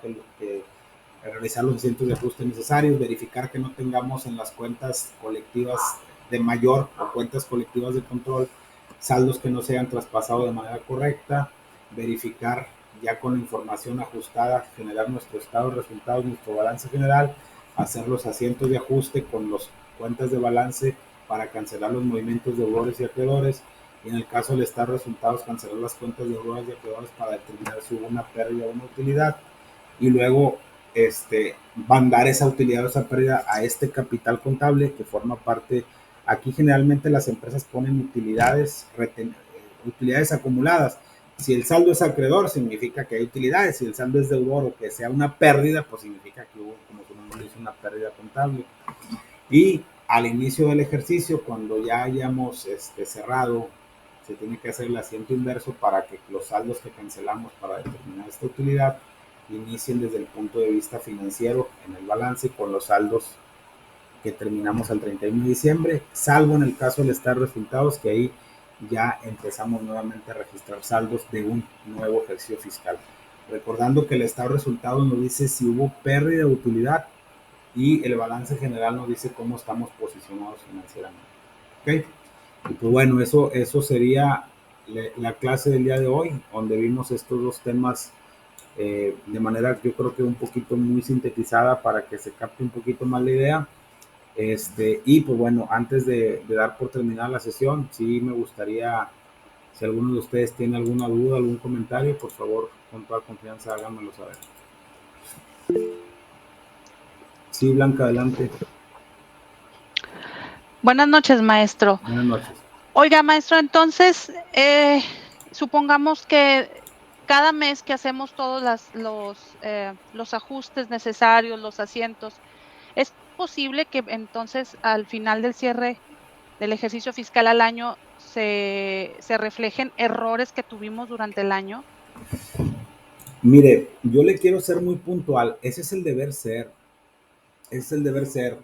Speaker 1: realizar los cientos de ajustes necesarios, verificar que no tengamos en las cuentas colectivas de mayor o cuentas colectivas de control saldos que no se hayan traspasado de manera correcta, verificar ya con la información ajustada, generar nuestro estado de resultados, nuestro balance general, hacer los asientos de ajuste con las cuentas de balance para cancelar los movimientos de deudores y acreedores, y en el caso del estado de resultados, cancelar las cuentas de deudores y acreedores para determinar si hubo una pérdida o una utilidad, y luego mandar esa utilidad o esa pérdida a este capital contable que forma parte. Aquí generalmente las empresas ponen utilidades acumuladas. Si el saldo es acreedor, significa que hay utilidades. Si el saldo es deudor o que sea una pérdida, pues significa que hubo, como su nombre dice, una pérdida contable. Y al inicio del ejercicio, cuando ya hayamos cerrado, se tiene que hacer el asiento inverso para que los saldos que cancelamos para determinar esta utilidad inicien desde el punto de vista financiero en el balance con los saldos que terminamos al 31 de diciembre, salvo en el caso del estado de resultados, que ahí ya empezamos nuevamente a registrar saldos de un nuevo ejercicio fiscal. Recordando que el estado de resultados nos dice si hubo pérdida de utilidad y el balance general nos dice cómo estamos posicionados financieramente. ¿Okay? Y pues bueno, eso sería la clase del día de hoy, donde vimos estos dos temas de manera yo creo que un poquito muy sintetizada para que se capte un poquito más la idea. Y pues bueno, antes de dar por terminada la sesión, sí me gustaría, si alguno de ustedes tiene alguna duda, algún comentario, por favor, con toda confianza háganmelo saber. Sí, Blanca, adelante.
Speaker 2: Buenas noches, maestro.
Speaker 1: Buenas noches.
Speaker 2: Oiga, maestro, entonces, supongamos que cada mes que hacemos todos los ajustes necesarios, los asientos, ¿es posible que entonces al final del cierre del ejercicio fiscal al año se reflejen errores que tuvimos durante el año?
Speaker 1: Mire, yo le quiero ser muy puntual. Ese es el deber ser. Ese es el deber ser.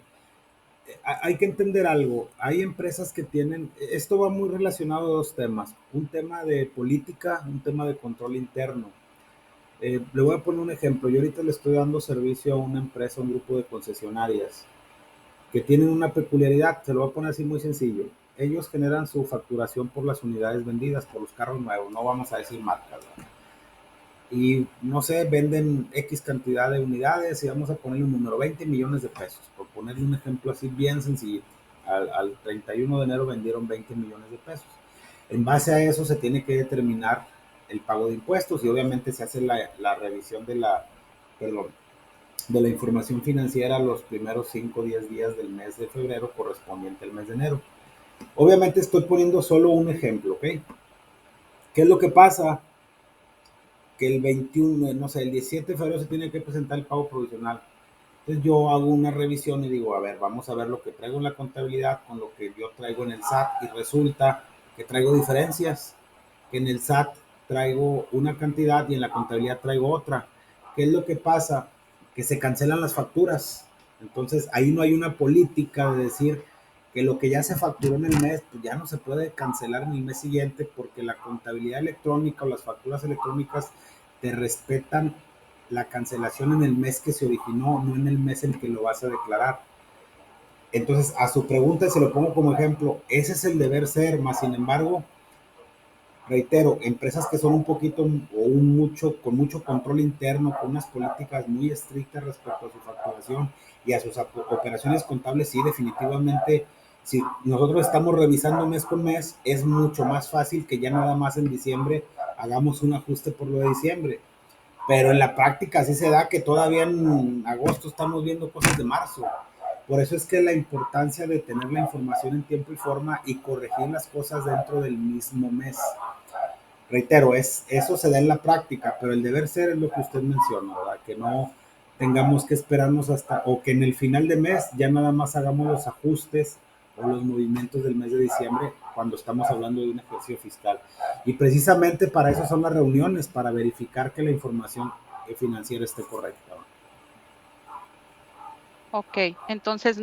Speaker 1: Hay que entender algo. Hay empresas que tienen, esto va muy relacionado a dos temas. Un tema de política, un tema de control interno. Le voy a poner un ejemplo. Yo ahorita le estoy dando servicio a una empresa, a un grupo de concesionarias que tienen una peculiaridad, se lo voy a poner así muy sencillo. Ellos generan su facturación por las unidades vendidas, por los carros nuevos, no vamos a decir marcas, ¿verdad? Y no sé, venden X cantidad de unidades y vamos a ponerle un número, 20 millones de pesos, por ponerle un ejemplo así bien sencillo. Al 31 de enero vendieron 20 millones de pesos. En base a eso se tiene que determinar el pago de impuestos y obviamente se hace la revisión perdón, de la información financiera los primeros 5 o 10 días del mes de febrero correspondiente al mes de enero. Obviamente estoy poniendo solo un ejemplo, ¿ok? ¿Qué es lo que pasa? Que el 21, no sé, el 17 de febrero se tiene que presentar el pago provisional. Entonces yo hago una revisión y digo, a ver, vamos a ver lo que traigo en la contabilidad con lo que yo traigo en el SAT y resulta que traigo diferencias, que en el SAT traigo una cantidad y en la contabilidad traigo otra. ¿Qué es lo que pasa? Que se cancelan las facturas. Entonces ahí no hay una política de decir que lo que ya se facturó en el mes, pues ya no se puede cancelar en el mes siguiente porque la contabilidad electrónica o las facturas electrónicas te respetan la cancelación en el mes que se originó, no en el mes en que lo vas a declarar. Entonces, a su pregunta, se lo pongo como ejemplo, ese es el deber ser, más sin embargo, reitero, empresas que son un poquito o un mucho, con mucho control interno, con unas políticas muy estrictas respecto a su facturación y a sus operaciones contables, sí, definitivamente, si nosotros estamos revisando mes con mes, es mucho más fácil que ya nada más en diciembre hagamos un ajuste por lo de diciembre. Pero en la práctica sí se da que todavía en agosto estamos viendo cosas de marzo. Por eso es que la importancia de tener la información en tiempo y forma y corregir las cosas dentro del mismo mes. Reitero, eso se da en la práctica, pero el deber ser es lo que usted menciona, ¿verdad? Que no tengamos que esperarnos hasta, o que en el final de mes ya nada más hagamos los ajustes o los movimientos del mes de diciembre cuando estamos hablando de un ejercicio fiscal. Y precisamente para eso son las reuniones, para verificar que la información financiera esté correcta.
Speaker 2: Ok, entonces,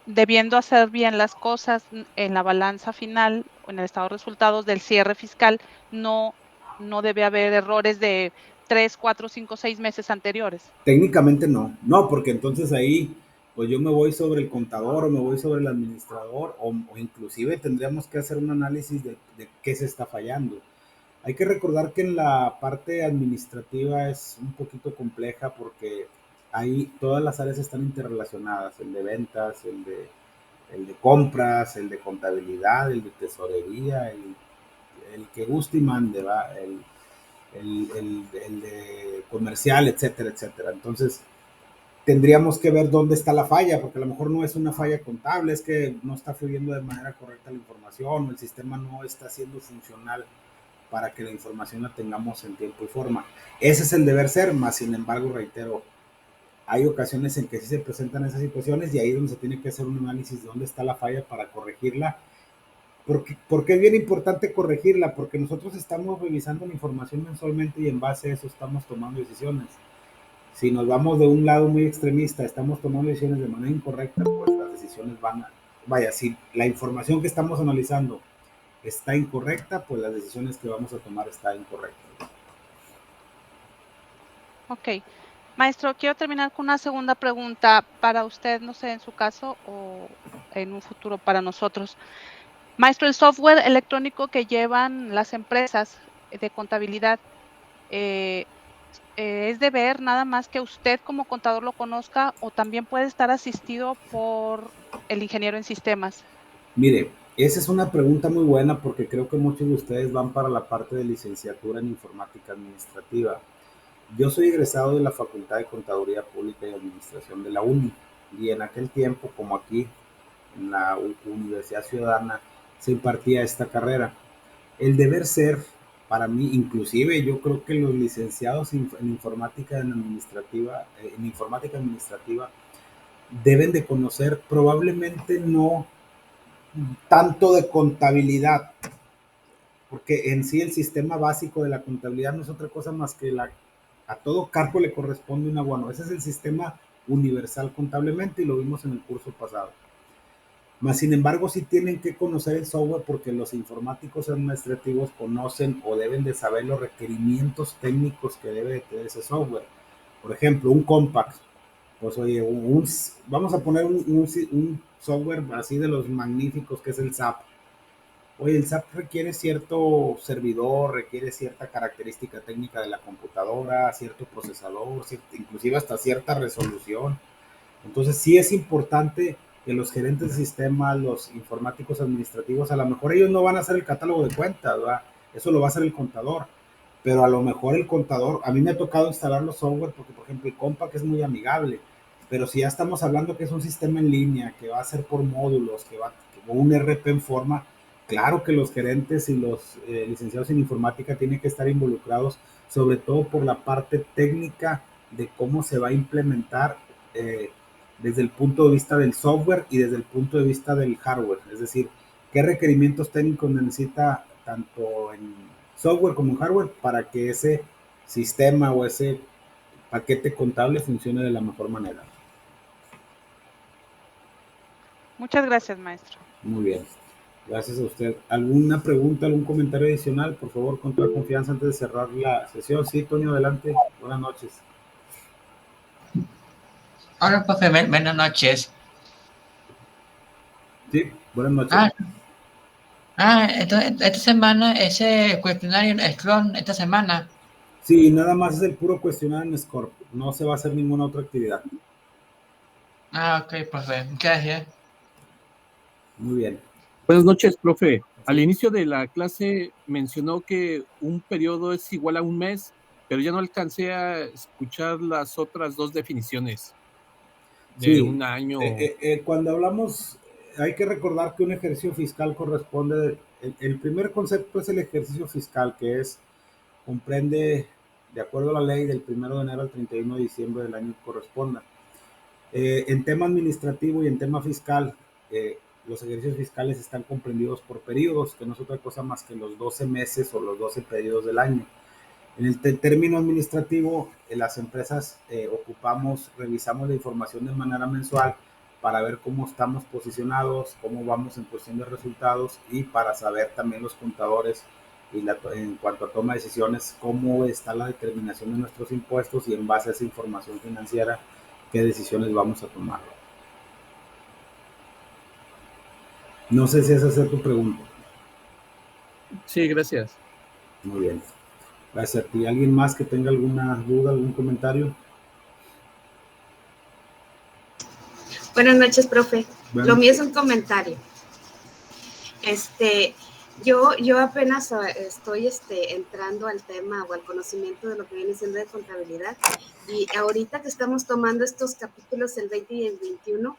Speaker 2: debiendo hacer bien las cosas en la balanza final o en el estado de resultados del cierre fiscal, no, no debe haber errores de 3, 4, 5, 6 meses anteriores.
Speaker 1: Técnicamente no, no, porque entonces ahí pues yo me voy sobre el contador o me voy sobre el administrador o inclusive tendríamos que hacer un análisis de qué se está fallando. Hay que recordar que en la parte administrativa es un poquito compleja porque ahí todas las áreas están interrelacionadas, el de ventas, el de compras, el de contabilidad, el de tesorería, el que guste y mande, ¿va? El de comercial, etcétera, etcétera. Entonces, tendríamos que ver dónde está la falla, porque a lo mejor no es una falla contable, es que no está fluyendo de manera correcta la información o el sistema no está siendo funcional para que la información la tengamos en tiempo y forma. Ese es el deber ser, más sin embargo, reitero, hay ocasiones en que sí se presentan esas situaciones y ahí es donde se tiene que hacer un análisis de dónde está la falla para corregirla. Porque es bien importante corregirla, porque nosotros estamos revisando la información mensualmente y en base a eso estamos tomando decisiones. Si nos vamos de un lado muy extremista, estamos tomando decisiones de manera incorrecta, pues las decisiones van a, vaya, si la información que estamos analizando está incorrecta, pues las decisiones que vamos a tomar están incorrectas.
Speaker 2: Ok. Maestro, quiero terminar con una segunda pregunta para usted, no sé, en su caso o en un futuro para nosotros. Maestro, el software electrónico que llevan las empresas de contabilidad, eh, ¿es deber nada más que usted como contador lo conozca o también puede estar asistido por el ingeniero en sistemas?
Speaker 1: Mire, esa es una pregunta muy buena porque creo que muchos de ustedes van para la parte de licenciatura en informática administrativa. Yo soy egresado de la Facultad de Contaduría Pública y Administración de la UNI y en aquel tiempo, como aquí en la Universidad Ciudadana, se impartía esta carrera. El deber ser, para mí, inclusive yo creo que los licenciados en informática administrativa deben de conocer probablemente no tanto de contabilidad, porque en sí el sistema básico de la contabilidad no es otra cosa más que a todo cargo le corresponde un abono. Ese es el sistema universal contablemente y lo vimos en el curso pasado. Más sin embargo, sí tienen que conocer el software porque los informáticos administrativos conocen o deben de saber los requerimientos técnicos que debe de tener ese software. Por ejemplo, un Compact. Pues oye, vamos a poner un software así de los magníficos que es el SAP. Oye, el SAP requiere cierto servidor, requiere cierta característica técnica de la computadora, cierto procesador, inclusive hasta cierta resolución. Entonces sí es importante que los gerentes de sistemas, los informáticos administrativos, a lo mejor ellos no van a hacer el catálogo de cuentas, ¿verdad? Eso lo va a hacer el contador. Pero a lo mejor el contador, a mí me ha tocado instalar los software porque, por ejemplo, el Compact es muy amigable. Pero si ya estamos hablando que es un sistema en línea, que va a ser por módulos, que va como un RP en forma, claro que los gerentes y los licenciados en informática tienen que estar involucrados, sobre todo por la parte técnica de cómo se va a implementar desde el punto de vista del software y desde el punto de vista del hardware. Es decir, qué requerimientos técnicos necesita tanto en software como en hardware para que ese sistema o ese paquete contable funcione de la mejor manera.
Speaker 2: Muchas gracias, maestro.
Speaker 1: Muy bien. Gracias a usted. ¿Alguna pregunta, algún comentario adicional? Por favor, con toda confianza antes de cerrar la sesión. Sí, Toño, adelante. Buenas noches.
Speaker 3: Hola, profe, buenas noches.
Speaker 1: Sí, buenas noches.
Speaker 3: Entonces, esta semana, ese cuestionario Scrum, esta semana.
Speaker 1: Sí, nada más es el puro cuestionario en Scorp. No se va a hacer ninguna otra actividad.
Speaker 3: Ok, profe, gracias.
Speaker 1: Muy bien.
Speaker 4: Buenas noches, profe. Al inicio de la clase mencionó que un periodo es igual a un mes, pero ya no alcancé a escuchar las otras dos definiciones de
Speaker 1: Sí,
Speaker 4: un año.
Speaker 1: cuando hablamos, hay que recordar que un ejercicio fiscal corresponde, el primer concepto es el ejercicio fiscal, que es, comprende, de acuerdo a la ley, del 1 de enero al 31 de diciembre del año que corresponda. En tema administrativo y en tema fiscal, los ejercicios fiscales están comprendidos por periodos, que no es otra cosa más que los 12 meses o los 12 periodos del año. En el término administrativo, las empresas revisamos la información de manera mensual para ver cómo estamos posicionados, cómo vamos en cuestión de resultados y para saber también los contadores en cuanto a toma de decisiones, cómo está la determinación de nuestros impuestos y en base a esa información financiera, qué decisiones vamos a tomar. No sé si esa es tu pregunta.
Speaker 4: Sí, gracias.
Speaker 1: Muy bien. Gracias a ti. ¿Alguien más que tenga alguna duda, algún comentario?
Speaker 5: Buenas noches, profe.
Speaker 1: Buenas
Speaker 5: Lo mío
Speaker 1: noches.
Speaker 5: es un comentario. Yo apenas estoy entrando al tema o al conocimiento de lo que viene siendo de contabilidad, y ahorita que estamos tomando estos capítulos, el 20 y el 21,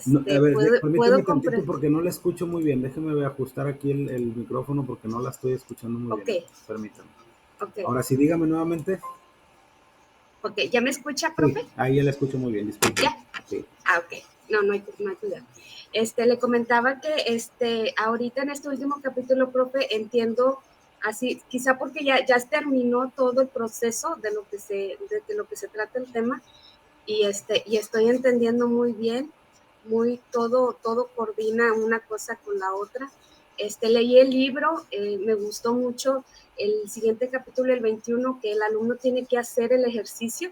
Speaker 1: No, a ver, permíteme
Speaker 5: puedo
Speaker 1: tantito
Speaker 5: comprender.
Speaker 1: porque no la escucho muy bien. Déjeme ajustar aquí el micrófono porque no la estoy escuchando muy bien. Permítame.
Speaker 5: Ok.
Speaker 1: Ahora sí, dígame nuevamente.
Speaker 5: Ok, ¿ya me escucha,
Speaker 1: Sí,
Speaker 5: profe?
Speaker 1: ahí ya la escucho muy bien, disculpe.
Speaker 5: ¿Ya?
Speaker 1: Sí.
Speaker 5: Ok. No hay cuidado. Le comentaba que ahorita en este último capítulo, profe, entiendo así, quizá porque ya terminó todo el proceso de lo que se trata el tema, y estoy entendiendo muy bien, todo coordina una cosa con la otra. Leí el libro, me gustó mucho el siguiente capítulo, el 21, que el alumno tiene que hacer el ejercicio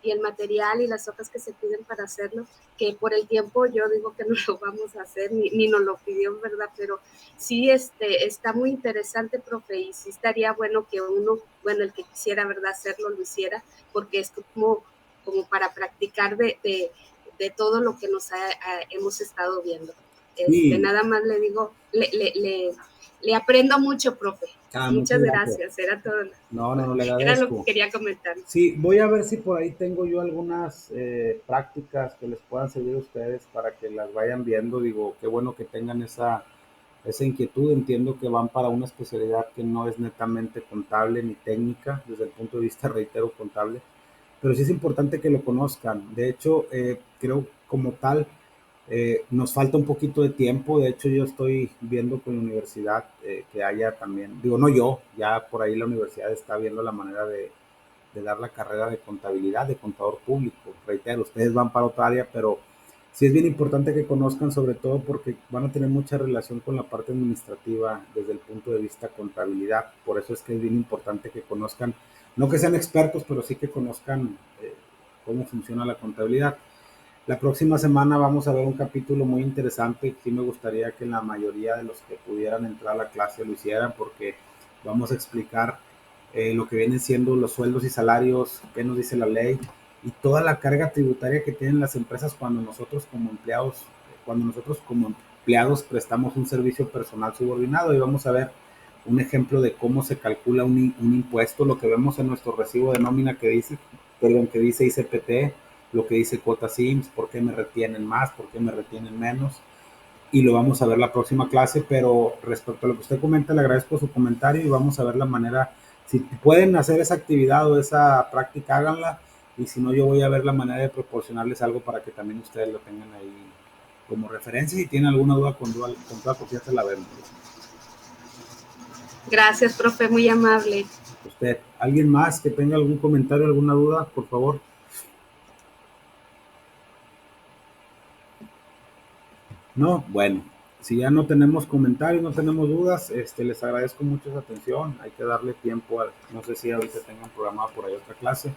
Speaker 5: y el material y las hojas que se piden para hacerlo, que por el tiempo yo digo que no lo vamos a hacer, ni nos lo pidió, ¿verdad? Pero sí, está muy interesante, profe, y sí estaría bueno que el que quisiera, ¿verdad?, hacerlo, lo hiciera, porque es como para practicar de todo lo que hemos estado viendo.
Speaker 1: Sí.
Speaker 5: Nada más le digo, le aprendo mucho, profe. Muchas gracias, era todo.
Speaker 1: No, le agradezco.
Speaker 5: Era lo que quería comentar.
Speaker 1: Sí, voy a ver si por ahí tengo yo algunas prácticas que les puedan servir a ustedes para que las vayan viendo. Digo, qué bueno que tengan esa inquietud. Entiendo que van para una especialidad que no es netamente contable ni técnica, desde el punto de vista, reitero, contable, pero sí es importante que lo conozcan. De hecho, creo como tal, nos falta un poquito de tiempo. De hecho, yo estoy viendo con la universidad que haya también, digo, no yo, ya por ahí la universidad está viendo la manera de dar la carrera de contabilidad, de contador público. Reitero, ustedes van para otra área, pero sí es bien importante que conozcan, sobre todo porque van a tener mucha relación con la parte administrativa desde el punto de vista contabilidad. Por eso es que es bien importante que conozcan, no que sean expertos, pero sí que conozcan cómo funciona la contabilidad. La próxima semana vamos a ver un capítulo muy interesante. Sí me gustaría que la mayoría de los que pudieran entrar a la clase lo hicieran, porque vamos a explicar lo que vienen siendo los sueldos y salarios, qué nos dice la ley y toda la carga tributaria que tienen las empresas cuando nosotros como empleados prestamos un servicio personal subordinado. Y vamos a ver un ejemplo de cómo se calcula un impuesto, lo que vemos en nuestro recibo de nómina que dice ICPT, lo que dice cuota SIMS, por qué me retienen más, por qué me retienen menos, y lo vamos a ver la próxima clase. Pero respecto a lo que usted comenta, le agradezco su comentario y vamos a ver la manera, si pueden hacer esa actividad o esa práctica, háganla, y si no, yo voy a ver la manera de proporcionarles algo para que también ustedes lo tengan ahí como referencia. Si tienen alguna duda, con toda confianza la vemos.
Speaker 5: Gracias, profe, muy amable.
Speaker 1: Usted, ¿alguien más que tenga algún comentario, alguna duda, por favor? No, bueno, si ya no tenemos comentarios, no tenemos dudas, les agradezco mucho su atención. Hay que darle tiempo no sé si ahorita tengan programada por ahí otra clase,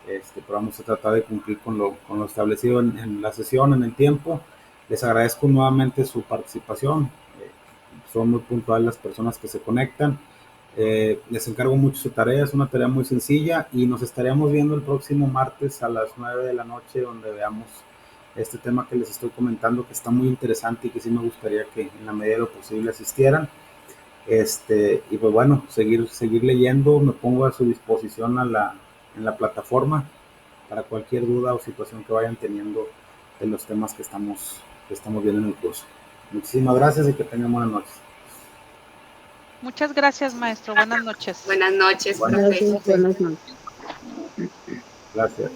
Speaker 1: pero vamos a tratar de cumplir con lo establecido en la sesión, en el tiempo. Les agradezco nuevamente su participación. Son muy puntuales las personas que se conectan. Les encargo mucho su tarea, es una tarea muy sencilla, y nos estaríamos viendo el próximo martes a las 9 de la noche, donde veamos este tema que les estoy comentando, que está muy interesante y que sí me gustaría que en la medida de lo posible asistieran. Y pues bueno, seguir leyendo. Me pongo a su disposición en la plataforma para cualquier duda o situación que vayan teniendo de los temas que estamos viendo en el curso. Muchísimas gracias y que tengan buenas noches.
Speaker 2: Muchas gracias, maestro. Buenas noches.
Speaker 5: Buenas noches, profe.
Speaker 1: Gracias.